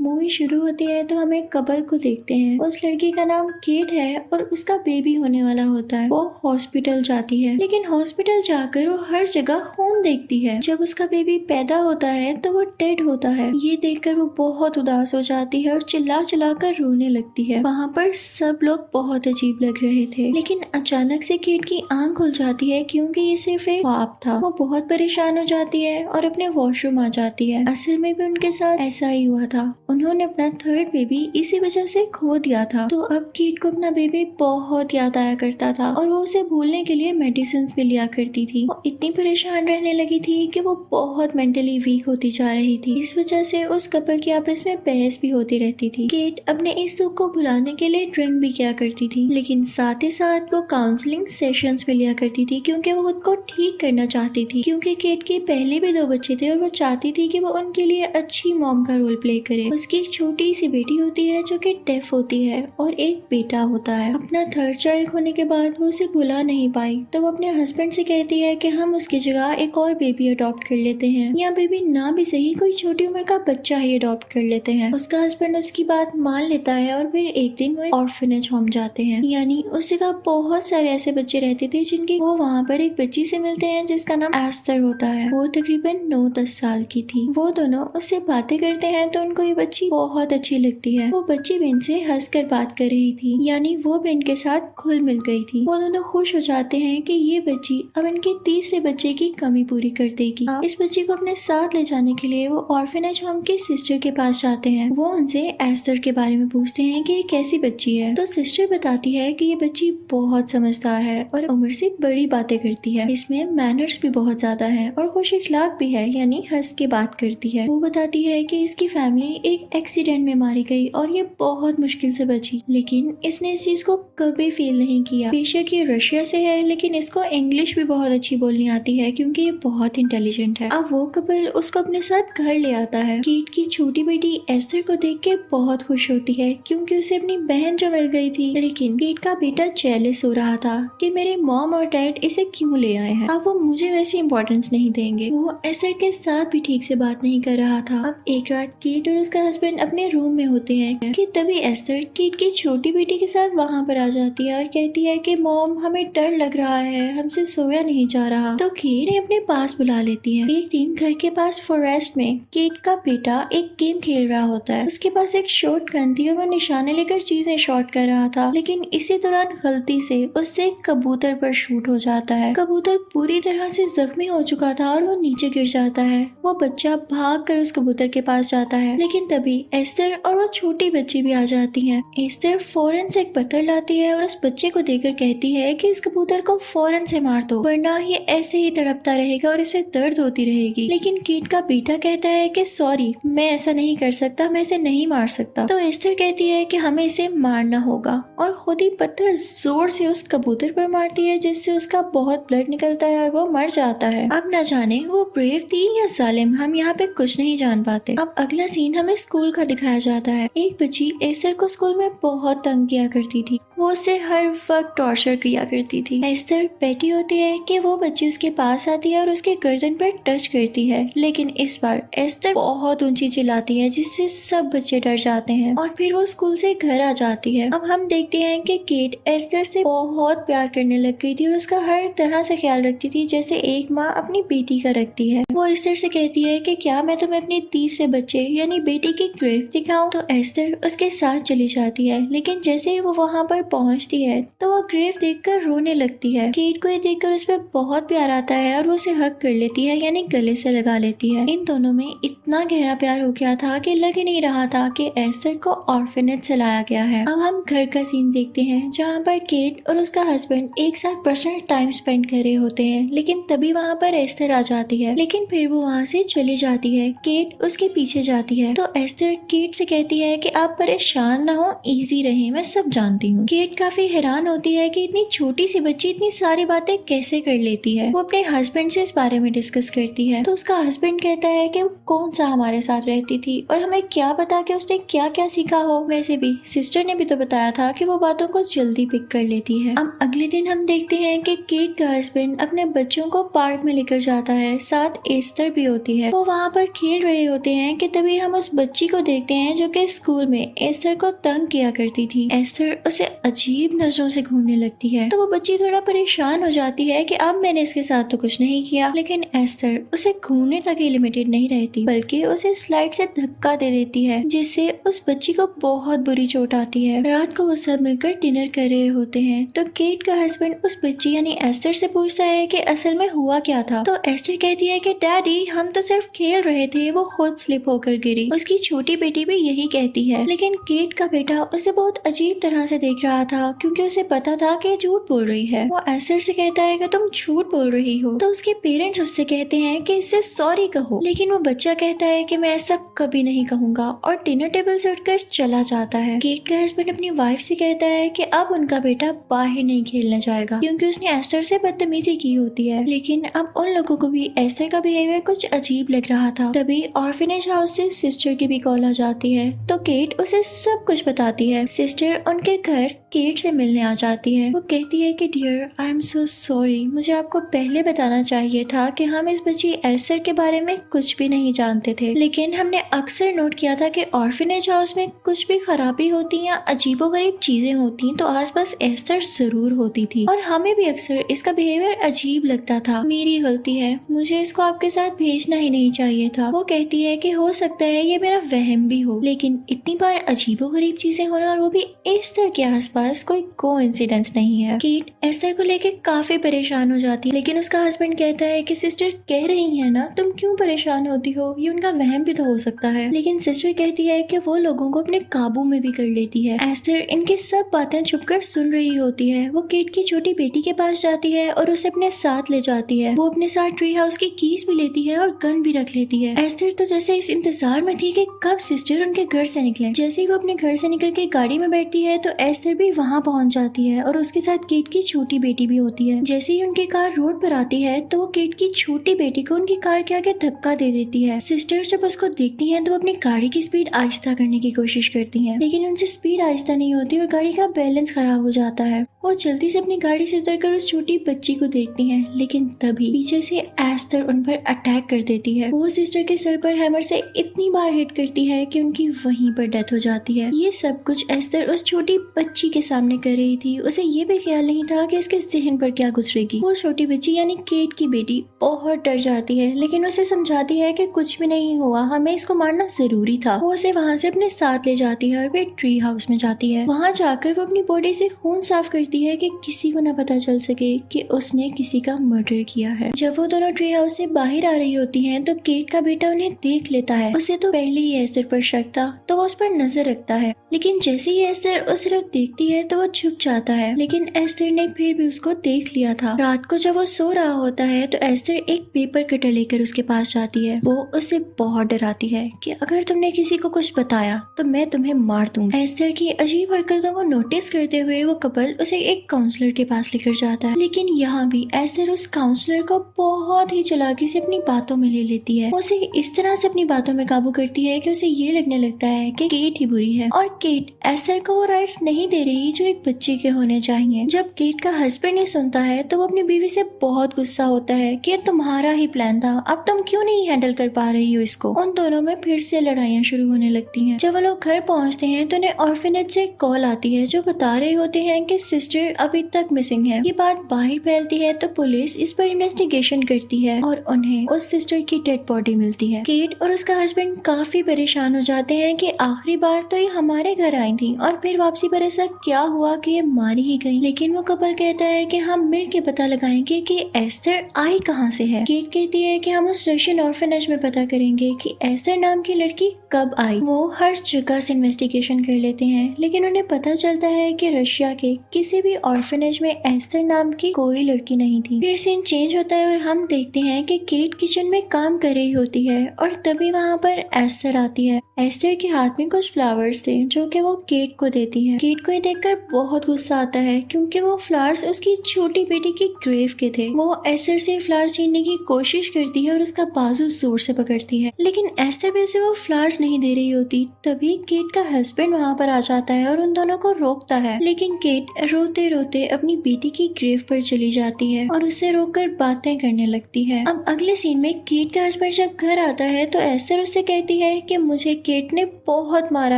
Movie शुरू होती है तो हम एक कपल को देखते हैं। उस लड़की का नाम केट है और उसका बेबी होने वाला होता है। वो हॉस्पिटल जाती है, लेकिन हॉस्पिटल जाकर वो हर जगह खून देखती है। जब उसका बेबी पैदा होता है तो वो डेड होता है। ये देखकर वो बहुत उदास हो जाती है और चिल्ला चिल्ला कर रोने लगती है। वहाँ पर सब लोग बहुत अजीब लग रहे थे, लेकिन अचानक से केट की आंख खुल जाती है क्योंकि ये सिर्फ एक ख्वाब था। वो बहुत परेशान हो जाती है और अपने वॉशरूम आ जाती है। असल में भी उनके साथ ऐसा ही हुआ था। उन्होंने अपना थर्ड बेबी इसी वजह से खो दिया था। तो अब केट को अपना बेबी बहुत याद आया करता था और वो उसे भूलने के लिए मेडिसिन भी लिया करती थी। वो इतनी परेशान रहने लगी थी कि वो बहुत मेंटली वीक होती जा रही थी। इस वजह से उस कपल की आपस में बहस भी होती रहती थी। केट अपने इस दुख को भुलाने के लिए ड्रिंक भी किया करती थी, लेकिन साथ ही साथ वो काउंसलिंग सेशंस भी लिया करती थी क्योंकि वो खुद को ठीक करना चाहती थी। क्योंकि केट के पहले भी 2 बच्चे थे और वो चाहती थी कि वो उनके लिए अच्छी मॉम का रोल प्ले करे। उसकी एक छोटी सी बेटी होती है जो कि डेफ होती है और एक बेटा होता है। अपना थर्ड चाइल्ड होने के बाद वो उसे भुला नहीं पाई, तो वो अपने हस्बैंड से कहती है कि हम उसकी जगह एक और बेबी अडॉप्ट कर लेते हैं, या बेबी ना भी सही कोई छोटी उम्र का बच्चा ही अडॉप्ट कर लेते हैं। उसका हस्बैंड उसकी बात मान लेता है और फिर एक दिन वो ऑर्फनेज होम जाते हैं। यानी उस जगह बहुत सारे ऐसे बच्चे रहते थे जिनकी वो वहाँ पर एक बच्ची से मिलते हैं जिसका नाम एस्तर होता है। वो तकरीबन 9-10 साल की थी। वो दोनों उससे बातें करते हैं तो उनको ये बच्ची बहुत अच्छी लगती है। वो बच्ची भी इनसे हंसकर बात कर रही थी, यानी वो भी इनके साथ घुल मिल गई थी। वो दोनों खुश हो जाते हैं कि ये बच्ची अब इनके तीसरे बच्चे की कमी पूरी कर देगी। इस बच्ची को अपने साथ ले जाने के लिए वो ऑर्फनेज होम की सिस्टर के पास जाते हैं। वो उनसे एस्तर के बारे में पूछते हैं कि ये कैसी बच्ची है। तो सिस्टर बताती है कि ये बच्ची बहुत समझदार है और उम्र से बड़ी बातें करती है। इसमें मैनर्स भी बहुत ज्यादा है और खुश इखलाक भी है, यानी हंस के बात करती है। वो बताती है कि इसकी फैमिली एक एक्सीडेंट में मारी गई और ये बहुत मुश्किल से बची, लेकिन इसने इस चीज को कभी फील नहीं किया। बेशक ये रशिया से है, लेकिन इसको इंग्लिश भी बहुत अच्छी बोलनी आती है क्योंकि ये बहुत इंटेलिजेंट है। अब वो कपल उसको अपने साथ घर ले आता है। केट की छोटी बेटी एस्टर को देख के बहुत खुश होती है क्योंकि उसे अपनी बहन जो मिल गई थी, लेकिन केट का बेटा जेलस हो रहा था कि मेरे मॉम और डैड इसे क्यों ले आए हैं। अब वो मुझे वैसी इंपॉर्टेंस नहीं देंगे। वो एस्टर के साथ भी ठीक से बात नहीं कर रहा था। अब एक रात केट और उसका हस्बैंड अपने रूम में होते हैं कि तभी एस्टर केट की छोटी बेटी के साथ वहाँ पर आ जाती है और कहती है कि मॉम हमें डर लग रहा है, हमसे सोया नहीं जा रहा। तो केट ने अपने पास बुला लेती है। एक दिन घर के पास फॉरेस्ट में केट का बेटा एक गेम खेल रहा होता है। उसके पास एक शॉर्ट गन थी और वो निशाने लेकर चीजें शॉट कर रहा था, लेकिन इसी दौरान गलती से उससे कबूतर पर शूट हो जाता है। कबूतर पूरी तरह से जख्मी हो चुका था और वो नीचे गिर जाता है। वो बच्चा भाग कर उस कबूतर के पास जाता है, लेकिन तभी एस्टर और वो छोटी बच्ची भी आ जाती है। एस्टर फौरन से एक पत्थर लाती है और उस बच्चे को देकर कहती है कि इस कबूतर को फौरन से मार दो, वरना ये ऐसे ही तड़पता रहेगा और इसे दर्द होती रहेगी। लेकिन केट का बेटा कहता है कि सॉरी, मैं ऐसा नहीं कर सकता, मैं इसे नहीं मार सकता। तो एस्टर कहती है कि हमें इसे मारना होगा और खुद ही पत्थर जोर से उस कबूतर पर मारती है, जिससे उसका बहुत ब्लड निकलता है और वो मर जाता है। अब न जाने वो ब्रेव थी या जालिम, हम यहाँ पे कुछ नहीं जान पाते। अब अगला सीन हमें स्कूल का दिखाया जाता है। एक बच्ची एस्टर को स्कूल में बहुत तंग किया करती थी। वो उससे हर वक्त टॉर्चर किया करती थी। एस्टर बैठी होती है कि वो बच्ची उसके पास आती है और उसके गर्दन पर टच करती है, लेकिन इस बार एस्टर बहुत ऊंची चिल्लाती है जिससे सब बच्चे डर जाते हैं और फिर वो स्कूल से घर आ जाती है। अब हम देखते हैं कि केट एस्टर से बहुत प्यार करने लग गई थी और उसका हर तरह से ख्याल रखती थी जैसे एक माँ अपनी बेटी का रखती है। वो एस्टर से कहती है कि क्या मैं तुम्हें अपने तीसरे बच्चे यानी बेटी की ग्रेव दिखाऊं। तो एस्टर उसके साथ चली जाती है, लेकिन जैसे ही वो वहाँ पर पहुँचती है तो वो ग्रेव देखकर रोने लगती है। केट को ये देखकर उस पर बहुत प्यार आता है और वो उसे हक कर लेती है, यानी गले से लगा लेती है। इन दोनों में इतना गहरा प्यार हो गया था कि लग ही नहीं रहा था कि एस्टर को ऑर्फनेज से लाया गया है। अब हम घर का सीन देखते हैं जहाँ पर केट और उसका हस्बैंड एक साथ पर्सनल टाइम स्पेंड कर रहे होते हैं, लेकिन तभी वहाँ पर एस्टर आ जाती है, लेकिन फिर वो वहाँ से चली जाती है। केट उसके पीछे जाती है तो एस्टर केट से कहती है कि आप परेशान ना हो, इजी रहे, मैं सब जानती हूँ। केट काफी हैरान होती है कि इतनी छोटी सी बच्ची इतनी सारी बातें कैसे कर लेती है। वो अपने हस्बैंड से इस बारे में डिस्कस करती है तो उसका हस्बैंड कहता है कि वो कौन सा हमारे साथ रहती थी और हमें क्या पता कि उसने क्या क्या सीखा हो। वैसे भी सिस्टर ने भी तो बताया था कि वो बातों को जल्दी पिक कर लेती है। अब अगले दिन हम देखते हैं कि केट का हस्बैंड अपने बच्चों को पार्क में लेकर जाता है, साथ एस्टर भी होती है। वो वहाँ पर खेल रहे होते हैं कि तभी हम उस बच्ची को देखते हैं जो कि स्कूल में एस्टर को तंग किया करती थी। एस्टर उसे अजीब नजरों से घूरने लगती है तो वो बच्ची थोड़ा परेशान हो जाती है कि अब मैंने इसके साथ तो कुछ नहीं किया, लेकिन एस्टर उसे घूरने तक ही लिमिटेड नहीं रहती बल्कि उसे स्लाइड से धक्का दे देती है जिससे उस बच्ची को बहुत बुरी चोट आती है। रात को वो सब मिलकर डिनर कर रहे होते हैं तो केट का हस्बैंड उस बच्ची यानी एस्टर से पूछता है कि असल में हुआ क्या था। तो एस्टर कहती है कि डैडी हम तो सिर्फ खेल रहे थे, वो खुद स्लिप होकर गिरी। उसकी छोटी बेटी भी यही कहती है, लेकिन केट का बेटा उसे बहुत अजीब तरह से देख रहा था क्योंकि उसे पता था कि झूठ बोल रही है। वो एस्टर से कहता है कि तुम झूठ बोल रही हो तो उसके पेरेंट्स उससे कहते हैं कि इससे सॉरी कहो, लेकिन वो बच्चा कहता है कि मैं ऐसा कभी नहीं कहूंगा और डिनर टेबल से उठकर चला जाता है। केट का हस्बैंड अपनी वाइफ से कहता है कि अब उनका बेटा बाहर नहीं खेलने जाएगा क्योंकि उसने एस्टर से बदतमीजी की होती है, लेकिन अब उन लोगों को भी एस्टर का बिहेवियर कुछ अजीब लग रहा था। तभी ऑर्फनेज हाउस से सिस्टर की भी कॉल आ जाती है तो केट उसे सब कुछ बताती है। सिस्टर उनके घर केट से मिलने आ जाती है। वो कहती है कि dear I am so sorry, मुझे आपको पहले बताना चाहिए था कि हम इस बच्ची एस्टर के बारे में कुछ भी नहीं जानते थे, लेकिन हमने अक्सर नोट किया था कि ऑर्फनेज हाउस में कुछ भी खराबी होती या अजीबोगरीब चीजें होती तो आसपास एस्टर जरूर होती थी और हमें भी अक्सर इसका बिहेवियर अजीब लगता था। मेरी गलती है, मुझे इसको आपके साथ भेजना ही नहीं चाहिए था। वो कहती है कि हो सकता है ये मेरा वहम भी हो, लेकिन इतनी बार अजीबोगरीब चीजें होना और वो भी एस्टर के आसपास कोई कोइंसिडेंस नहीं है। केट एस्टर को लेकर काफी परेशान हो जाती है, लेकिन उसका हस्बैंड कहता है कि सिस्टर कह रही है ना, तुम क्यों परेशान होती हो, ये उनका वहम भी तो हो सकता है। लेकिन सिस्टर कहती है कि वो लोगों को अपने काबू में भी कर लेती है। एस्टर इनकी सब बातें छुपकर सुन रही होती है। वो केट की छोटी बेटी के पास जाती है और उसे अपने साथ ले जाती है। वो अपने साथ ट्री हाउस की कीज भी लेती है और गन भी रख लेती है। एस्टर तो जैसे इस इंतजार में थी कि कब सिस्टर उनके घर से निकले। जैसे ही वो अपने घर से निकल के गाड़ी में बैठती है तो एस्टर भी वहाँ पहुँच जाती है और उसके साथ केट की छोटी बेटी भी होती है। जैसे ही उनकी कार रोड पर आती है तो वो केट की छोटी बेटी को उनकी कार के आगे धक्का दे देती है। सिस्टर्स जब उसको देखती हैं तो वो अपनी गाड़ी की स्पीड आहिस्ता करने की कोशिश करती हैं, लेकिन उनसे स्पीड आहिस्ता नहीं होती और गाड़ी का बैलेंस खराब हो जाता है। वो जल्दी से अपनी गाड़ी से उतरकर उस छोटी बच्ची को देखती हैं, लेकिन तभी पीछे से एस्टर उन पर अटैक कर देती है। वो सिस्टर के सर पर हैमर से इतनी बार हिट करती है कि उनकी वहीं पर डेथ हो जाती है। ये सब कुछ एस्टर उस छोटी बच्ची के सामने कर रही थी। उसे ये भी ख्याल नहीं था कि उसके जहन पर क्या गुजरेगी। वो छोटी बच्ची यानी केट की बेटी बहुत डर जाती है, लेकिन उसे समझाती है कि कुछ भी नहीं हुआ, हमें इसको मारना जरूरी था। वो उसे वहाँ से अपने साथ ले जाती है और फिर ट्री हाउस में जाती है। वहाँ जाकर वो अपनी बॉडी से खून साफ करती है कि किसी को न पता चल सके कि उसने किसी का मर्डर किया है। जब वो दोनों ट्री हाउस से बाहर आ रही होती हैं तो केट का बेटा उन्हें देख लेता है। उसे तो पहले ही एस्टर पर शक था तो वो उस पर नजर रखता है, लेकिन जैसे ही एस्टर उस तरफ देखती है तो वो छुप जाता है, लेकिन एस्टर ने फिर भी उसको देख लिया था। रात को जब वो सो रहा होता है तो एस्टर एक पेपर कटर लेकर उसके पास जाती है। वो उससे बहुत डराती है कि अगर तुमने किसी को कुछ बताया तो मैं तुम्हें मार दूंगी। एस्टर की अजीब हरकतों को नोटिस करते हुए वो कपल उसे एक काउंसलर के पास लेकर जाता है, लेकिन यहाँ भी एस्टर उस काउंसलर को बहुत ही चालाकी से अपनी बातों में ले लेती है। वो उसे इस तरह से अपनी बातों में काबू करती है कि उसे ये लगने लगता है कि केट ही बुरी है और केट एस्टर को वो राइट्स नहीं दे रही जो एक बच्चे के होने चाहिए। जब केट का हस्बैंड ये सुनता है तो वो अपनी बीवी से बहुत गुस्सा होता है कि तुम्हारा ही प्लान था, अब तुम क्यों नहीं हैंडल कर पा रही हो इसको। उन दोनों में फिर से लड़ाइयाँ शुरू होने लगती हैं। जब वो लोग घर पहुँचते हैं तो उन्हें ऑर्फनेज से कॉल आती है जो बता रहे होते हैं कि सिस्टर अभी तक मिसिंग है। ये बात बाहर फैलती है तो पुलिस इस पर इन्वेस्टिगेशन करती है और उन्हें उस सिस्टर की डेड बॉडी मिलती है। केट और उसका हस्बैंड काफी परेशान हो जाते हैं कि आखिरी बार तो ये हमारे घर आई थी और फिर वापसी पर ऐसा क्या हुआ कि ये मारी ही गई। लेकिन वो कपल कहता है कि हम मिल के पता लगाएंगे कि एस्टर आई कहाँ से है। केट कहती है कि हम उस रशियन ऑर्फनेज में पता करेंगे कि एस्टर नाम की लड़की कब आई। वो हर जगह से इन्वेस्टिगेशन कर लेते हैं, लेकिन उन्हें पता चलता है कि रशिया के किसी भी ऑर्फनेज में एस्टर नाम की कोई लड़की नहीं थी। फिर सीन चेंज होता है और हम देखते हैं कि केट किचन में काम कर रही होती है और तभी वहाँ पर एस्टर आती है। एस्टर के हाथ में कुछ फ्लावर्स थे जो कि वो केट को देती है। केट को ये देखकर बहुत गुस्सा आता है क्योंकि वो फ्लावर्स उसकी छोटी बेटी की ग्रेव के थे। वो एस्टर से फ्लावर्स छीनने की कोशिश करती है और उसका बाजू जोर से पकड़ती है, लेकिन एस्टर भी उसे वो फ्लावर्स नहीं दे रही होती। तभी केट का हस्बैंड वहाँ पर आ जाता है और उन दोनों को रोकता है, लेकिन केट रोते रोते अपनी बेटी की ग्रेव पर चली जाती है और उससे रोककर बातें करने लगती है। अब अगले सीन में केट का हस्बैंड जब घर आता है तो एस्टर उससे कहती है कि मुझे केट ने बहुत मारा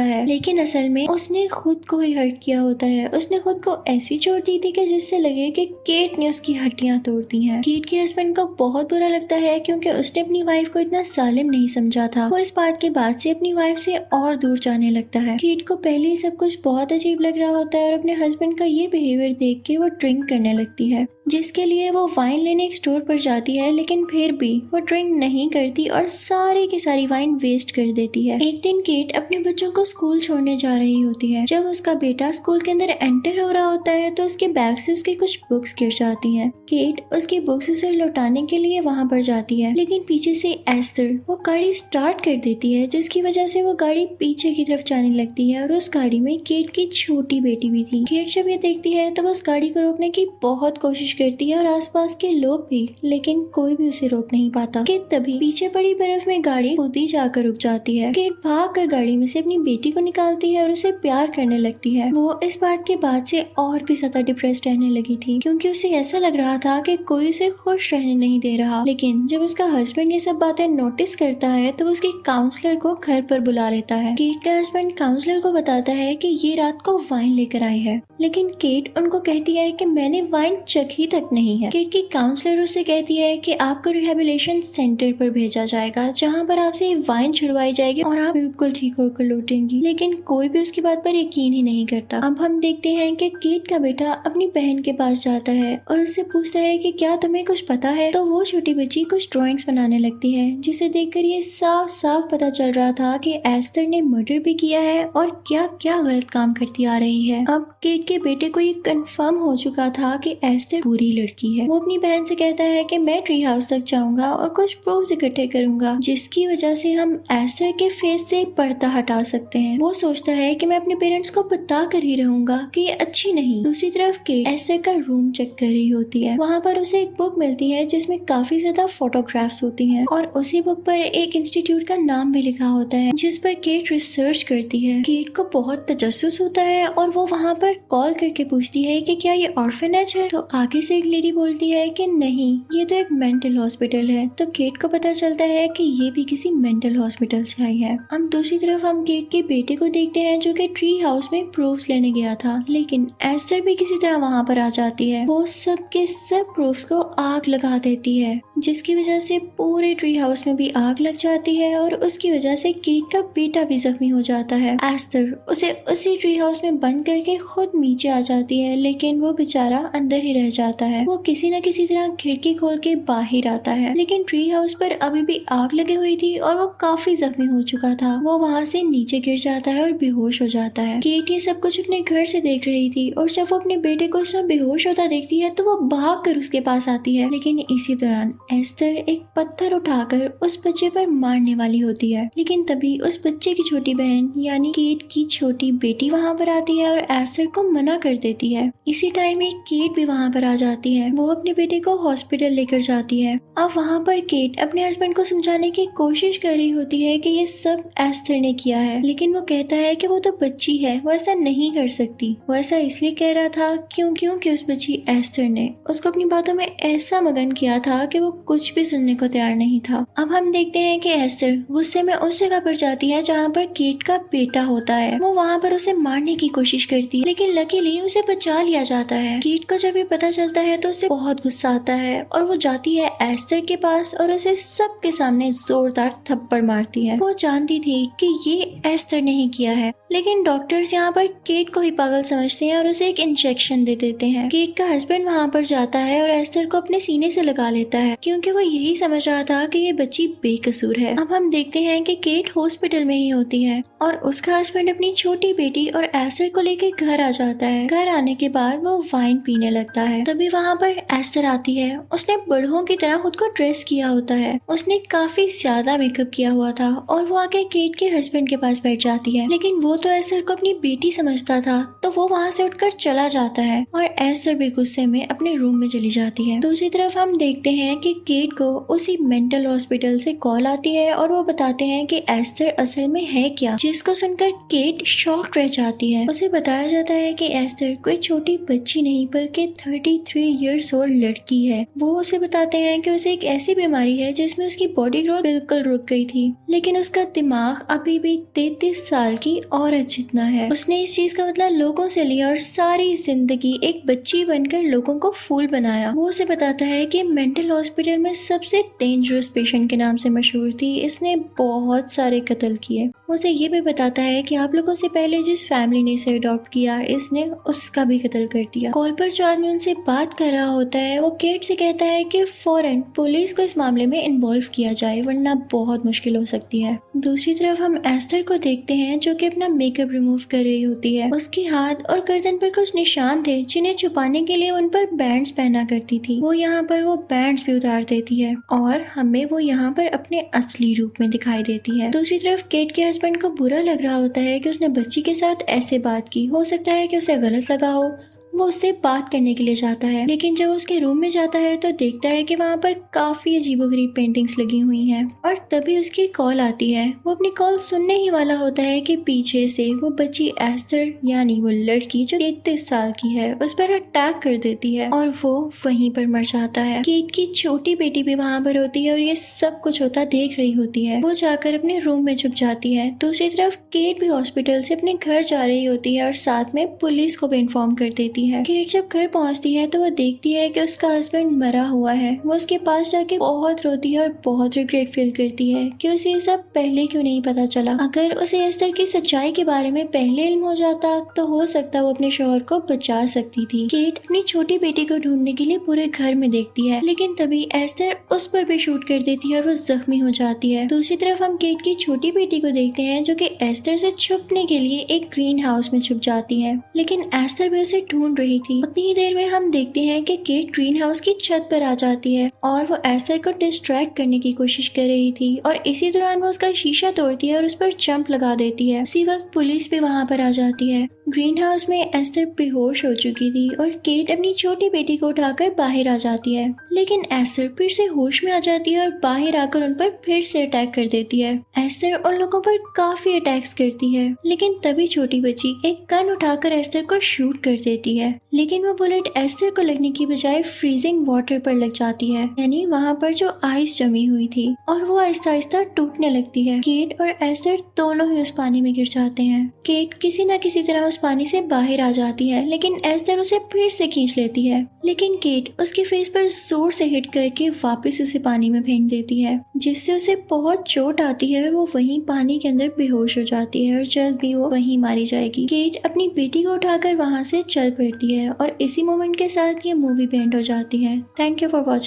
है, लेकिन असल में उसने खुद को ही हर्ट किया होता है। उसने खुद को ऐसी चोट दी थी कि जिससे लगे कि केट ने उसकी हड्डियां तोड़ दी हैं। केट के हस्बैंड को बहुत बुरा लगता है क्योंकि उसने अपनी वाइफ को इतना जालिम नहीं समझा था। वो इस बात के बाद से अपनी वाइफ से और दूर जाने लगता है। केट को पहले ही सब कुछ बहुत अजीब लग रहा होता है और अपने हस्बैंड का ये बिहेवियर देख के वो ड्रिंक करने लगती है, जिसके लिए वो वाइन लेने एक स्टोर पर जाती है, लेकिन फिर भी वो ड्रिंक नहीं करती और सारी की सारी वाइन वेस्ट कर देती है। एक दिन केट अपने बच्चों को स्कूल छोड़ने जा रही होती है। जब उसका बेटा स्कूल के अंदर एंटर हो रहा होता है तो उसके बैग से उसकी कुछ बुक्स गिर जाती हैं। केट उसकी बुक्स उसे लौटाने के लिए वहां पर जाती है, लेकिन पीछे से एस्टर वो गाड़ी स्टार्ट कर देती है, जिसकी वजह से वो गाड़ी पीछे की तरफ जाने लगती है और उस गाड़ी में केट की छोटी बेटी भी थी। केट जब ये देखती है तो वो उस गाड़ी को रोकने की बहुत कोशिश करती है और आसपास के लोग भी, लेकिन कोई भी उसे रोक नहीं पाता कि तभी पीछे पड़ी बर्फ में गाड़ी खुद ही जाकर रुक जाती है। केट भागकर गाड़ी में से अपनी बेटी को निकालती है और उसे प्यार करने लगती है। वो इस बात के बाद से और भी ज्यादा डिप्रेस्ड रहने लगी थी क्योंकि उसे ऐसा लग रहा था कि कोई उसे खुश रहने नहीं दे रहा। लेकिन जब उसका हस्बैंड ये सब बातें नोटिस करता है तो वो उसके काउंसलर को घर पर बुला लेता है। केट का हस्बैंड काउंसलर को बताता है कि ये रात को वाइन लेकर आए हैं, लेकिन केट उनको कहती है कि मैंने वाइन चखी तक नहीं है। केट की काउंसलर उससे कहती है कि आपको रिहेबिलिटेशन सेंटर पर भेजा जाएगा, जहां पर आपसे वाइन छुड़वाई जाएगी और आप बिल्कुल ठीक होकर लौटेंगी, लेकिन कोई भी उसकी बात पर यकीन ही नहीं करता। अब हम देखते हैं कि केट का बेटा अपनी बहन के पास जाता है और उससे पूछता है कि क्या तुम्हें कुछ पता है। तो वो छोटी बच्ची कुछ ड्राइंग्स बनाने लगती है, जिसे देखकर ये साफ साफ पता चल रहा था कि एस्टर ने मर्डर भी किया है और क्या क्या गलत काम करती आ रही है। अब केट के बेटे को ये कंफर्म हो चुका था कि एस्टर बुरी लड़की है। वो अपनी बहन से कहता है कि मैं ट्री हाउस तक जाऊंगा और कुछ प्रूफ इकट्ठे करूंगा, जिसकी वजह से हम एस्टर के फेस से पर्दा हटा सकते हैं। वो सोचता है कि मैं अपने पेरेंट्स को बता कर ही रहूंगा कि ये अच्छी नहीं। दूसरी तरफ केट एस्टर का रूम चेक कर रही होती है। वहाँ पर उसे एक बुक मिलती है जिसमें काफी ज्यादा फोटोग्राफ्स होती हैं और उसी बुक पर एक इंस्टीट्यूट का नाम भी लिखा होता है, जिस पर केट रिसर्च करती है। केट को बहुत तजस्सुस होता है और वो वहाँ पर कॉल करके पूछती है कि क्या ये ऑर्फनेज है। तो आगे से एक लेडी बोलती है कि नहीं, ये तो एक मेंटल हॉस्पिटल है। तो केट को पता चलता है कि ये भी किसी मेंटल हॉस्पिटल से आई है। हम दूसरी तरफ हम केट के बेटे को देखते हैं जो कि ट्री हाउस में प्रूफ्स लेने गया था, लेकिन एस्टर भी किसी तरह वहाँ पर आ जाती है। वो सब के सब प्रूफ्स को आग लगा देती है, जिसकी वजह से पूरे ट्री हाउस में भी आग लग जाती है और उसकी वजह से केट का बेटा भी जख्मी हो जाता है। एस्टर उसे उसी ट्री हाउस में बंद करके खुद नीचे आ जाती है, लेकिन वो बेचारा अंदर ही रह जाता है। वो किसी न किसी तरह खिड़की खोल के बाहर आता है, लेकिन ट्री हाउस पर अभी भी आग लगी हुई थी और वो काफी जख्मी हो चुका था। वो वहाँ से नीचे गिर जाता है और बेहोश हो जाता है। केट ये सब कुछ अपने घर से देख रही थी और जब वो अपने बेटे को इस तरह बेहोश होता देखती है तो वो भाग कर उसके पास आती है, लेकिन इसी दौरान एस्टर एक पत्थर उठाकर उस बच्चे पर मारने वाली होती है। लेकिन तभी उस बच्चे की छोटी बहन यानी केट की छोटी बेटी वहाँ पर आती है और एस्टर को मना कर देती है। इसी टाइम एक केट भी वहाँ पर आ जाती है। वो अपने बेटे को हॉस्पिटल लेकर जाती है। अब वहाँ पर केट अपने हस्बैंड को समझाने की कोशिश कर रही होती है कि ये सब एस्टर ने किया है, लेकिन वो कहता है कि वो तो बच्ची है, वो ऐसा नहीं कर सकती। वो ऐसा इसलिए कह रहा था क्योंकि उस बच्ची एस्टर ने उसको अपनी बातों में ऐसा मगन किया था कि वो कुछ भी सुनने को तैयार नहीं था। अब हम देखते हैं कि एस्टर गुस्से में उस जगह पर जाती है जहाँ पर केट का बेटा होता है। वो वहाँ पर उसे मारने की कोशिश करती है, लेकिन लकीली उसे बचा लिया जाता है। केट को जब ये पता चलता है तो उसे बहुत गुस्सा आता है और वो जाती है एस्टर के पास और उसे सबके सामने जोरदार थप्पड़ मारती है। वो जानती थी कि ये एस्टर ने ही किया है, लेकिन डॉक्टर्स यहाँ पर केट को ही पागल समझते हैं और उसे एक इंजेक्शन दे देते हैं। केट का हस्बैंड वहाँ पर जाता है और एस्टर को अपने सीने से लगा लेता है क्योंकि वो यही समझ रहा था कि ये बच्ची बेकसूर है। अब हम देखते हैं कि केट हॉस्पिटल में ही होती है और उसका हस्बैंड अपनी छोटी बेटी और एस्टर को लेकर घर आ जाता जाता है। घर आने के बाद वो वाइन पीने लगता है। तभी वहाँ पर एस्टर आती है। उसने बूढ़ों की तरह खुद को ड्रेस किया होता है। उसने काफी ज्यादा मेकअप किया हुआ था और वो आके केट के हस्बैंड के पास बैठ जाती है। लेकिन वो तो एस्टर को अपनी बेटी समझता था, तो वो वहाँ से उठकर चला जाता है और एस्टर भी गुस्से में अपने रूम में चली जाती है। दूसरी तरफ हम देखते हैं कि केट को उसी मेंटल हॉस्पिटल से कॉल आती है और वो बताते हैं कि एस्टर असल में है क्या, जिसको सुनकर केट शॉक्ड रह जाती है। उसे बताया जाता है कि एस्टर कोई छोटी बच्ची नहीं बल्कि 33 इयर्स ओल्ड लड़की है। वो उसे बताते हैं कि उसे एक ऐसी बीमारी है जिसमें उसकी बॉडी ग्रोथ बिल्कुल रुक गई थी, लेकिन उसका दिमाग अभी भी 33 साल की औरत जितना है। उसने इस चीज का मतलब लोगों से लिया और सारी जिंदगी एक बच्ची बनकर लोगों को फूल बनाया। वो उसे बताता है कि मेंटल हॉस्पिटल में सबसे डेंजरस पेशेंट के नाम से मशहूर थी, इसने बहुत सारे कत्ल किए। उसे ये भी बताता है कि आप लोगों से पहले जिस फैमिली ने इसे अडॉप्ट किया, इसने उसका भी कत्ल कर दिया। कॉल पर जो आदमी उनसे बात कर रहा होता है वो केट से कहता है कि फौरन पुलिस को इस मामले में इन्वॉल्व किया जाए, वरना बहुत मुश्किल हो सकती है। दूसरी तरफ हम एस्टर को देखते हैं जो कि अपना मेकअप रिमूव कर रही होती है। उसके हाथ और गर्दन पर कुछ निशान थे जिन्हें छुपाने के लिए उन पर बैंड्स पहना करती थी। वो यहाँ पर वो बैंड्स भी उतार देती है और हमें वो यहाँ पर अपने असली रूप में दिखाई देती है। दूसरी तरफ केट के हस्बैंड को बुरा लग रहा होता है कि उसने बच्ची के साथ ऐसे बात की। हो सकता है कि उसे गलत लगा हो। वो उससे बात करने के लिए जाता है, लेकिन जब उसके रूम में जाता है तो देखता है कि वहाँ पर काफी अजीबोगरीब पेंटिंग्स लगी हुई हैं और तभी उसकी कॉल आती है। वो अपनी कॉल सुनने ही वाला होता है कि पीछे से वो बच्ची एस्टर यानी वो लड़की जो 33 साल की है उस पर अटैक कर देती है और वो वहीं पर मर जाता है। केट की छोटी बेटी भी वहाँ पर होती है और ये सब कुछ होता देख रही होती है। वो जाकर अपने रूम में छुप जाती है। दूसरी तरफ केट भी हॉस्पिटल से अपने घर जा रही होती है और साथ में पुलिस को भी इन्फॉर्म कर देती है। केट जब घर पहुंचती है तो वो देखती है कि उसका हस्बैंड मरा हुआ है। वो उसके पास जाके बहुत रोती है और बहुत रिग्रेट फील करती है कि उसे ये सब पहले क्यों नहीं पता चला। अगर उसे एस्टर की सच्चाई के बारे में पहले इल्म हो जाता तो हो सकता वो अपने शौहर को बचा सकती थी। केट अपनी छोटी बेटी को ढूंढने के लिए पूरे घर में देखती है, लेकिन तभी एस्टर उस पर भी शूट कर देती है और वो जख्मी हो जाती है। दूसरी तरफ हम केट की छोटी बेटी को देखते हैं जो कि एस्टर से छुपने के लिए एक ग्रीन हाउस में छुप जाती है, लेकिन एस्टर भी उसे ढूंढ रही थी। उतनी ही देर में हम देखते हैं कि केट ग्रीन हाउस की छत पर आ जाती है और वो एस्टर को डिस्ट्रैक्ट करने की कोशिश कर रही थी और इसी दौरान वो उसका शीशा तोड़ती है और उस पर जंप लगा देती है। उसी वक्त पुलिस भी वहाँ पर आ जाती है। ग्रीन हाउस में एस्टर बेहोश हो चुकी थी और केट अपनी छोटी बेटी को उठाकर बाहर आ जाती है, लेकिन एस्टर फिर से होश में आ जाती है और बाहर आकर उन पर फिर से अटैक कर देती है। एस्टर उन लोगों पर काफी अटैक्स करती है, लेकिन तभी छोटी बच्ची एक गन उठाकर एस्टर को शूट कर देती है, लेकिन वो बुलेट एस्टर को लगने की बजाय फ्रीजिंग वाटर पर लग जाती है, यानी वहाँ पर जो आइस जमी हुई थी, और वो आहिस्ता आहिस्ता टूटने लगती है। केट और एस्टर दोनों ही उस पानी में गिर जाते हैं। केट किसी न किसी तरह उस पानी से बाहर आ जाती है, लेकिन एस्टर उसे फिर से खींच लेती है, लेकिन केट उसके फेस पर जोर से हिट करके वापस उसे पानी में फेंक देती है, जिससे उसे बहुत चोट आती है और वो वहीं पानी के अंदर बेहोश हो जाती है और जल्द भी वो वहीं मारी जाएगी। केट अपनी बेटी को उठाकर वहाँ से चल पड़ती है और इसी मोमेंट के साथ ये मूवी भी एंड हो जाती है। Thank you for watching.